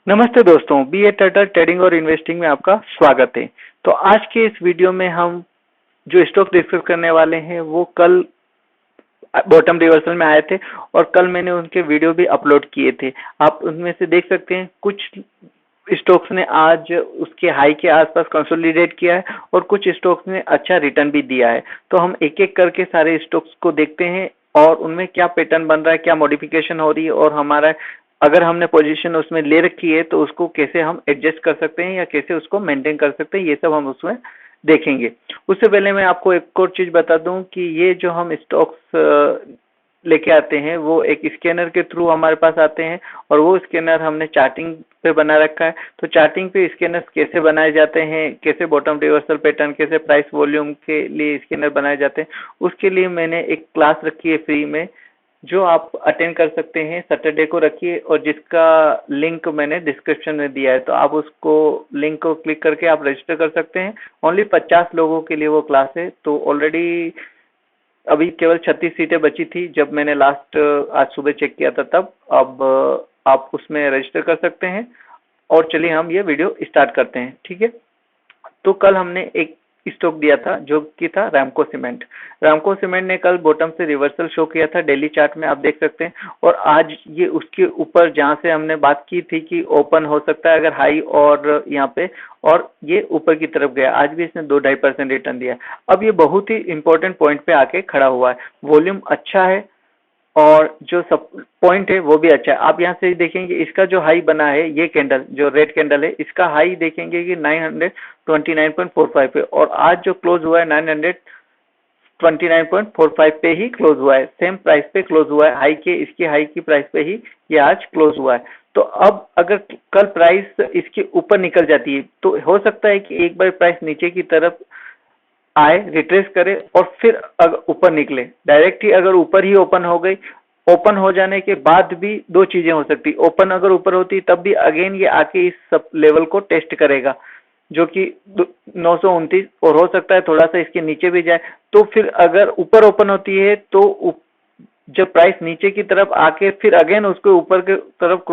नमस्ते दोस्तों, बी ए turtle trading और इन्वेस्टिंग में आपका स्वागत है। तो आज के इस वीडियो में हम जो स्टॉक डिस्कस करने वाले हैं वो कल बॉटम रिवर्सल में आए थे और कल मैंने उनके वीडियो भी अपलोड किए थे। आप उनमें से देख सकते हैं कुछ स्टॉक्स ने आज उसके हाई के आसपास कंसोलिडेट किया है और कुछ स्टॉक्स ने अच्छा रिटर्न भी दिया है। तो हम एक एक करके सारे स्टॉक्स को देखते हैं और उनमें क्या पैटर्न बन रहा है, क्या मॉडिफिकेशन हो रही है और हमारा अगर हमने पोजीशन उसमें ले रखी है तो उसको कैसे हम एडजस्ट कर सकते हैं या कैसे उसको मेंटेन कर सकते हैं, ये सब हम उसमें देखेंगे। उससे पहले मैं आपको एक और चीज बता दूं कि ये जो हम स्टॉक्स लेके आते हैं वो एक स्कैनर के थ्रू हमारे पास आते हैं और वो स्कैनर हमने चार्टिंग पे बना रखा है। तो चार्टिंग पे स्कैनर कैसे बनाए जाते हैं, कैसे बॉटम रिवर्सल पैटर्न, कैसे प्राइस वॉल्यूम के लिए स्कैनर बनाए जाते हैं, उसके लिए मैंने एक क्लास रखी है फ्री में जो आप अटेंड कर सकते हैं। सैटरडे को रखिए और जिसका लिंक मैंने डिस्क्रिप्शन में दिया है, तो आप उसको लिंक को क्लिक करके आप रजिस्टर कर सकते हैं। ओनली 50 लोगों के लिए वो क्लास है। तो ऑलरेडी अभी केवल 36 सीटें बची थी जब मैंने लास्ट आज सुबह चेक किया था तब। अब आप उसमें रजिस्टर कर सकते हैं और चलिए हम ये वीडियो स्टार्ट करते हैं, ठीक है। तो कल हमने एक स्टॉक दिया था जो कि था रामको सीमेंट। रामको सीमेंट ने कल बॉटम से रिवर्सल शो किया था, डेली चार्ट में आप देख सकते हैं। और आज ये उसके ऊपर जहां से हमने बात की थी कि ओपन हो सकता है अगर हाई और यहाँ पे, और ये ऊपर की तरफ गया। आज भी इसने 2-2.5% रिटर्न दिया। अब ये बहुत ही इंपॉर्टेंट पॉइंट पे आके खड़ा हुआ है। वॉल्यूम अच्छा है और जो सब पॉइंट है वो भी अच्छा है। आप यहाँ से देखेंगे इसका जो हाई बना है, ये कैंडल जो रेड कैंडल है, इसका हाई देखेंगे कि 929.45 पे और आज जो क्लोज हुआ है 929.45 पे ही क्लोज हुआ है। सेम प्राइस पे क्लोज हुआ है, हाई के इसके हाई की प्राइस पे ही ये आज क्लोज हुआ है। तो अब अगर कल प्राइस इसके ऊपर निकल जाती है तो हो सकता है कि एक बार प्राइस नीचे की तरफ आए, रिट्रेस करे और फिर अगर ऊपर निकले। डायरेक्ट ही अगर ऊपर ही ओपन हो गई, ओपन हो जाने के बाद भी दो चीजें हो सकती। ओपन अगर ऊपर होती तब भी अगेन ये आके इस सब लेवल को टेस्ट करेगा जो कि 929, और हो सकता है थोड़ा सा इसके नीचे भी जाए। तो फिर अगर ऊपर ओपन होती है तो जब प्राइस नीचे की तरफ आके फिर अगेन उसको ऊपर की तरफ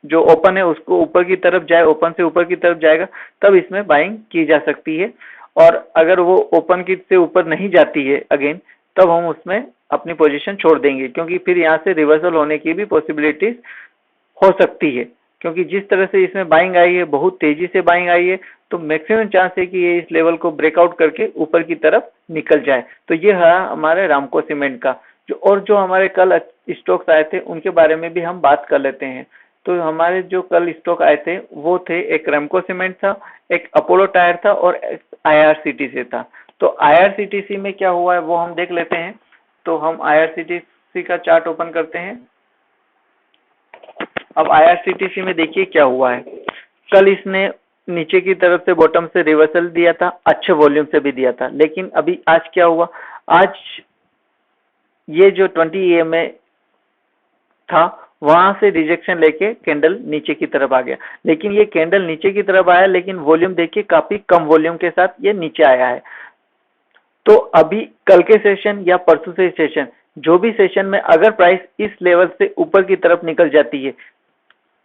जो ओपन है उसको ऊपर की तरफ जाए, ओपन से ऊपर की तरफ जाएगा, तब इसमें बाइंग की जा सकती है। और अगर वो ओपन की से ऊपर नहीं जाती है अगेन, तब हम उसमें अपनी पोजीशन छोड़ देंगे क्योंकि फिर यहाँ से रिवर्सल होने की भी पॉसिबिलिटीज हो सकती है। क्योंकि जिस तरह से इसमें बाइंग आई है, बहुत तेजी से बाइंग आई है, तो मैक्सिमम चांस है कि ये इस लेवल को ब्रेकआउट करके ऊपर की तरफ निकल जाए। तो ये है हमारे रामको सीमेंट का। जो हमारे कल स्टॉक्स आए थे उनके बारे में भी हम बात कर लेते हैं। तो हमारे जो कल स्टॉक आए थे वो थे, एक रामको सीमेंट था, एक अपोलो टायर था और एक आईआरसीटीसी था। तो आईआरसीटीसी में क्या हुआ है वो हम देख लेते हैं। तो हम आईआरसीटीसी का चार्ट ओपन करते हैं। अब आईआरसीटीसी में देखिए क्या हुआ है। कल इसने नीचे की तरफ से बॉटम से रिवर्सल दिया था, अच्छे वॉल्यूम से भी दिया था, लेकिन अभी आज क्या हुआ, आज ये जो 20 EMA था वहां से रिजेक्शन लेके कैंडल नीचे की तरफ आ गया। लेकिन ये कैंडल नीचे की तरफ आया लेकिन वॉल्यूम देखिए काफी कम वॉल्यूम के साथ ये नीचे आया है। तो अभी कल के सेशन या परसों से सेशन, जो भी सेशन में अगर प्राइस इस लेवल से ऊपर की तरफ निकल जाती है,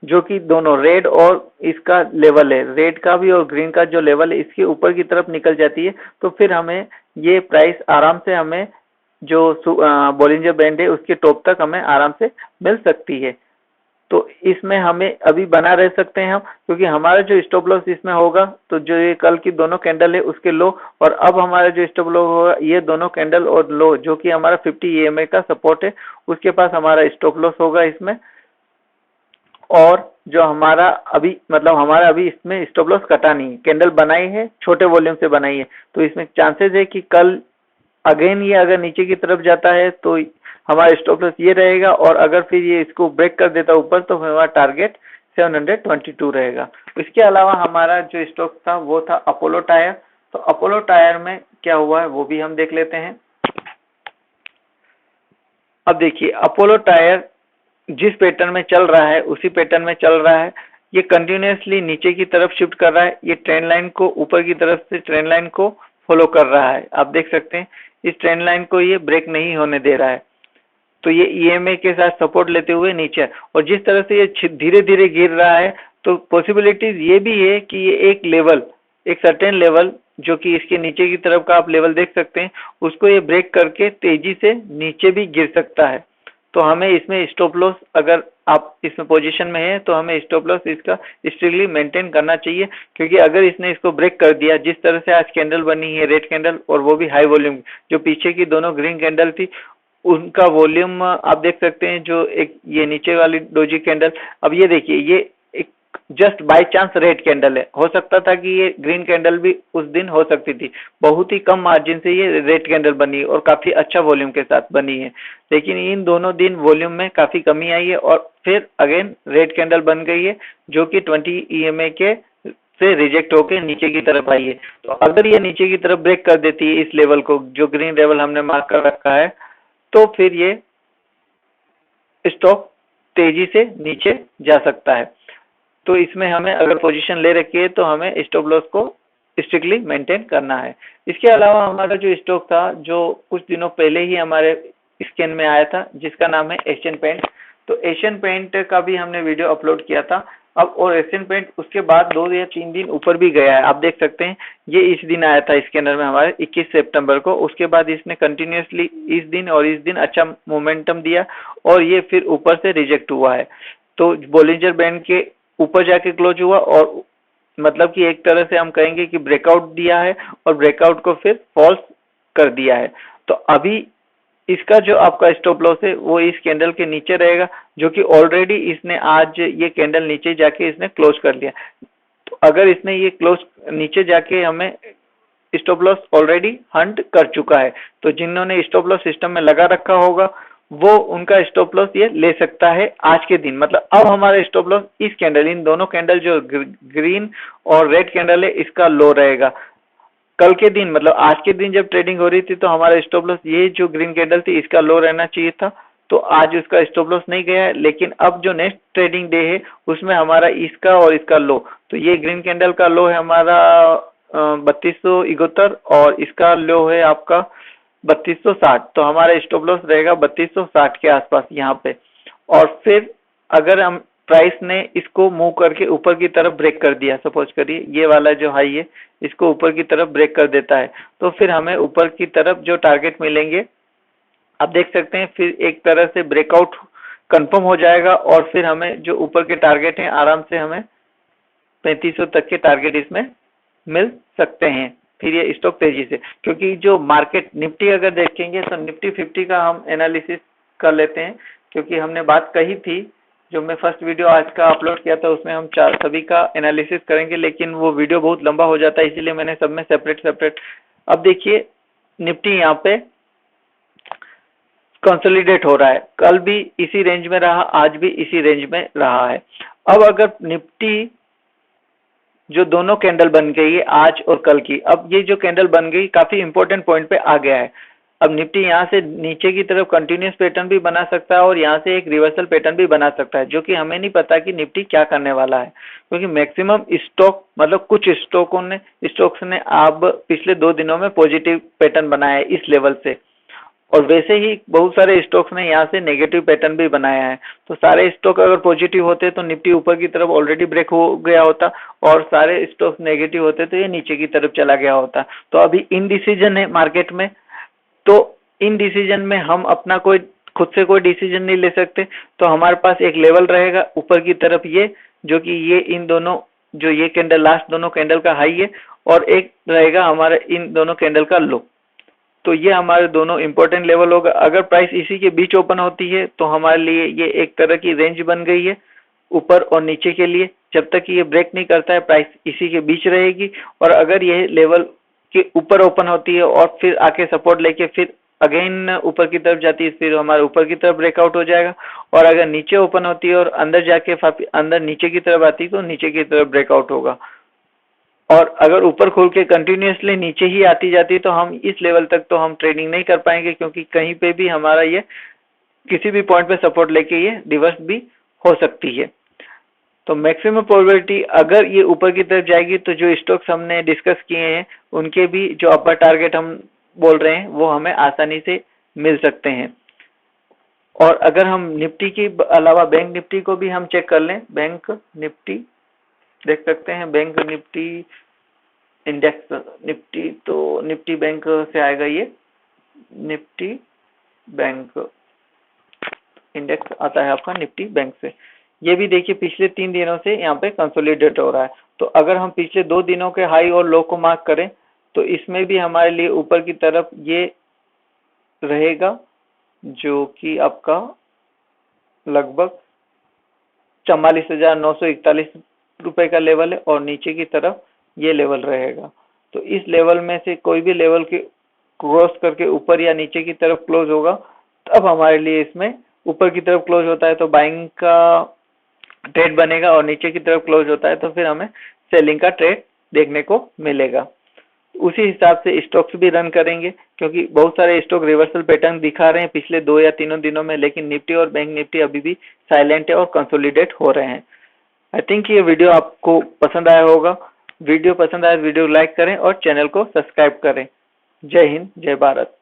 जो कि दोनों रेड और इसका लेवल है, रेड का भी और ग्रीन का जो लेवल है, इसके ऊपर की तरफ निकल जाती है, तो फिर हमें ये प्राइस आराम से हमें जो बॉलिंजर बैंड है उसके टॉप तक हमें आराम से मिल सकती है। तो इसमें हमें अभी बना रह सकते हैं हम, क्योंकि हमारा जो स्टॉप लॉस इसमें होगा, तो जो ये कल की दोनों कैंडल है उसके लो, और अब हमारा जो स्टॉप लॉस होगा ये दोनों कैंडल और लो जो कि हमारा 50 EMA का सपोर्ट है, उसके पास हमारा स्टॉप लॉस होगा इसमें। और जो हमारा अभी मतलब हमारा अभी इसमें स्टॉप लॉस कटा नहीं है, कैंडल बनाई है, छोटे वॉल्यूम से बनाई है, तो इसमें चांसेस है कि कल अगेन ये अगर नीचे की तरफ जाता है तो हमारा स्टॉप लॉस ये रहेगा, और अगर फिर ये इसको ब्रेक कर देता ऊपर तो हमारा टारगेट 722 रहेगा। इसके अलावा हमारा जो स्टॉक था वो था अपोलो टायर। तो अपोलो टायर में क्या हुआ है वो भी हम देख लेते हैं। अब देखिए अपोलो टायर जिस पैटर्न में चल रहा है उसी पैटर्न में चल रहा है। ये कंटिन्यूअसली नीचे की तरफ शिफ्ट कर रहा है, ये ट्रेंड लाइन को ऊपर की तरफ से ट्रेंड लाइन को फॉलो कर रहा है। आप देख सकते हैं इस ट्रेंड लाइन को ये ब्रेक नहीं होने दे रहा है। तो ये ईएमए के साथ सपोर्ट लेते हुए नीचे, और जिस तरह से ये धीरे धीरे गिर रहा है तो पॉसिबिलिटीज ये भी है कि ये एक लेवल, एक सर्टेन लेवल जो कि इसके नीचे की तरफ का आप लेवल देख सकते हैं, उसको ये ब्रेक करके तेजी से नीचे भी गिर सकता है। तो हमें इसमें स्टॉप लॉस, अगर आप इसमें पोजीशन में है तो हमें स्टॉप लॉस इसका स्ट्रिक्टली मेंटेन करना चाहिए, क्योंकि अगर इसने इसको ब्रेक कर दिया, जिस तरह से आज कैंडल बनी है रेड कैंडल, और वो भी हाई वॉल्यूम, जो पीछे की दोनों ग्रीन कैंडल थी उनका वॉल्यूम आप देख सकते हैं, जो एक ये नीचे वाली डोजी कैंडल, अब ये देखिए ये एक just by chance red candle है, हो सकता था कि ये ग्रीन कैंडल भी उस दिन हो सकती थी, बहुत ही कम मार्जिन से ये रेड कैंडल बनी और काफी अच्छा वॉल्यूम के साथ बनी है, लेकिन इन दोनों दिन वॉल्यूम में काफी कमी आई है और फिर अगेन रेड कैंडल बन गई है, जो कि 20 ईएमए के से रिजेक्ट होकर नीचे की तरफ आई है। तो अगर ये नीचे की तरफ ब्रेक कर देती है इस लेवल को, जो ग्रीन लेवल हमने मार्क कर रखा है, तो फिर ये स्टॉक तेजी से नीचे जा सकता है। तो इसमें हमें अगर पोजीशन ले रखी है तो हमें स्टॉप लॉस को स्ट्रिक्टली मेंटेन करना है। इसके अलावा हमारा जो स्टॉक था, जो कुछ दिनों पहले ही हमारे स्कैन में आया था, जिसका नाम है एशियन पेंट, तो एशियन पेंट का भी हमने वीडियो अपलोड किया था। अब और एशियन पेंट उसके बाद 2 या 3 दिन ऊपर भी गया है, आप देख सकते हैं ये इस दिन आया था स्कैनर में हमारे 21 सितंबर को, उसके बाद इसने कंटिन्यूसली इस दिन और इस दिन अच्छा मोमेंटम दिया और ये फिर ऊपर से रिजेक्ट हुआ है। तो बोलिंजर बैंड के ऊपर जाके क्लोज हुआ, और मतलब कि एक तरह से हम कहेंगे कि ब्रेकआउट दिया है और ब्रेकआउट को फिर फॉल्स कर दिया है। तो अभी इसका जो आपका स्टॉप लॉस है वो इस कैंडल के नीचे रहेगा, जो कि ऑलरेडी इसने आज ये कैंडल नीचे जाके इसने क्लोज कर लिया। तो अगर इसने ये क्लोज नीचे जाके हमें स्टॉप लॉस ऑलरेडी हंट कर चुका है, तो जिन्होंने स्टॉप लॉस सिस्टम में लगा रखा होगा वो उनका स्टॉप लॉस ये ले सकता है आज के दिन। मतलब अब हमारा स्टॉप लॉस इस कैंडल, इन दोनों कैंडल जो ग्रीन और रेड कैंडल है, इसका लो रहेगा। कल के दिन मतलब आज के दिन जब ट्रेडिंग हो रही थी तो हमारा स्टॉप लॉस ये जो ग्रीन कैंडल थी इसका लो रहना चाहिए था, तो आज उसका स्टॉप लॉस नहीं गया है। लेकिन अब जो नेक्स्ट ट्रेडिंग डे है उसमें हमारा इसका और इसका लो, तो ये ग्रीन कैंडल का लो है हमारा 3271 और इसका लो है आपका 3260, तो हमारा स्टॉप लॉस रहेगा 3260 के आसपास यहाँ पे। और फिर अगर हम प्राइस ने इसको मूव करके ऊपर की तरफ ब्रेक कर दिया, सपोज करिए ये वाला जो हाई है इसको ऊपर की तरफ ब्रेक कर देता है, तो फिर हमें ऊपर की तरफ जो टारगेट मिलेंगे आप देख सकते हैं, फिर एक तरह से ब्रेकआउट कंफर्म हो जाएगा और फिर हमें जो ऊपर के टारगेट हैं आराम से हमें 3500 तक के टारगेट इसमें मिल सकते हैं। फिर ये स्टॉक तेजी से, क्योंकि जो मार्केट निफ्टी अगर देखेंगे तो निफ्टी 50 का हम एनालिसिस कर लेते हैं, क्योंकि हमने बात कही थी जो मैं फर्स्ट वीडियो आज का अपलोड किया था उसमें हम सभी का एनालिसिस करेंगे, लेकिन वो वीडियो बहुत लंबा हो जाता है, इसीलिए मैंने सब में सेपरेट सेपरेट। अब देखिए निफ्टी यहाँ पे कंसोलिडेट हो रहा है, कल भी इसी रेंज में रहा, आज भी इसी रेंज में रहा है। अब अगर निफ्टी जो दोनों कैंडल बन गई है आज और कल की, अब ये जो कैंडल बन गई काफी इंपॉर्टेंट पॉइंट पे आ गया है। अब निफ्टी यहाँ से नीचे की तरफ कंटिन्यूस पैटर्न भी बना सकता है और यहाँ से एक रिवर्सल पैटर्न भी बना सकता है, जो कि हमें नहीं पता कि निफ्टी क्या करने वाला है, क्योंकि मैक्सिमम स्टॉक मतलब कुछ स्टॉक्स ने अब पिछले 2 दिनों में पॉजिटिव पैटर्न बनाया है इस लेवल से, और वैसे ही बहुत सारे स्टॉक्स ने यहाँ से नेगेटिव पैटर्न भी बनाया है। तो सारे स्टॉक अगर पॉजिटिव होते तो निफ्टी ऊपर की तरफ ऑलरेडी ब्रेक हो गया होता, और सारे स्टॉक्स नेगेटिव होते तो ये नीचे की तरफ चला गया होता। तो अभी इनडिसीजन है मार्केट में, तो इन डिसीजन में हम अपना कोई खुद से कोई डिसीजन नहीं ले सकते, तो हमारे पास एक लेवल रहेगा ऊपर की तरफ ये, जो कि ये इन दोनों जो ये कैंडल लास्ट दोनों कैंडल का हाई है, और एक रहेगा हमारा इन दोनों कैंडल का लो। तो ये हमारे दोनों इंपॉर्टेंट लेवल होगा। अगर प्राइस इसी के बीच ओपन होती है तो हमारे लिए ये एक तरह की रेंज बन गई है ऊपर और नीचे के लिए। जब तक ये ब्रेक नहीं करता है प्राइस इसी के बीच रहेगी, और अगर ये लेवल के ऊपर ओपन होती है और फिर आके सपोर्ट लेके फिर अगेन ऊपर की तरफ जाती है, फिर हमारे ऊपर की तरफ ब्रेकआउट हो जाएगा। और अगर नीचे ओपन होती है और अंदर जाके अंदर नीचे की तरफ आती है तो नीचे की तरफ ब्रेकआउट होगा। और अगर ऊपर खोल के कंटिन्यूसली नीचे ही आती जाती है तो हम इस लेवल तक तो हम ट्रेडिंग नहीं कर पाएंगे, क्योंकि कहीं पे भी हमारा ये किसी भी पॉइंट पे सपोर्ट लेके ये रिवर्स भी हो सकती है। तो मैक्सिमम प्रोबेबिलिटी अगर ये ऊपर की तरफ जाएगी तो जो स्टॉक्स हमने डिस्कस किए हैं उनके भी जो अपर टारगेट हम बोल रहे हैं वो हमें आसानी से मिल सकते हैं। और अगर हम निफ्टी के अलावा बैंक निफ्टी को भी हम चेक कर लें, बैंक निफ्टी देख सकते हैं, बैंक निफ्टी इंडेक्स निफ्टी, तो निफ्टी बैंक से आएगा ये, निफ्टी बैंक इंडेक्स आता है आपका निफ्टी बैंक से। ये भी देखिए पिछले 3 दिनों से यहाँ पे कंसोलिडेट हो रहा है। तो अगर हम पिछले 2 दिनों के हाई और लो को मार्क करें तो इसमें भी हमारे लिए ऊपर की तरफ ये रहेगा, जो कि आपका लगभग 44,941 रुपए का लेवल है, और नीचे की तरफ ये लेवल रहेगा। तो इस लेवल में से कोई भी लेवल के क्रॉस करके ऊपर या नीचे की तरफ क्लोज होगा, तब हमारे लिए इसमें ऊपर की तरफ क्लोज होता है तो बाइंग का ट्रेड बनेगा, और नीचे की तरफ क्लोज होता है तो फिर हमें सेलिंग का ट्रेड देखने को मिलेगा। उसी हिसाब से स्टॉक्स भी रन करेंगे, क्योंकि बहुत सारे स्टॉक रिवर्सल पैटर्न दिखा रहे हैं पिछले 2 या 3 दिनों में, लेकिन निफ्टी और बैंक निफ्टी अभी भी साइलेंट है और कंसोलिडेट हो रहे हैं। आई थिंक ये वीडियो आपको पसंद आया होगा। वीडियो पसंद आया तो वीडियो लाइक करें और चैनल को सब्सक्राइब करें। जय हिंद, जय भारत।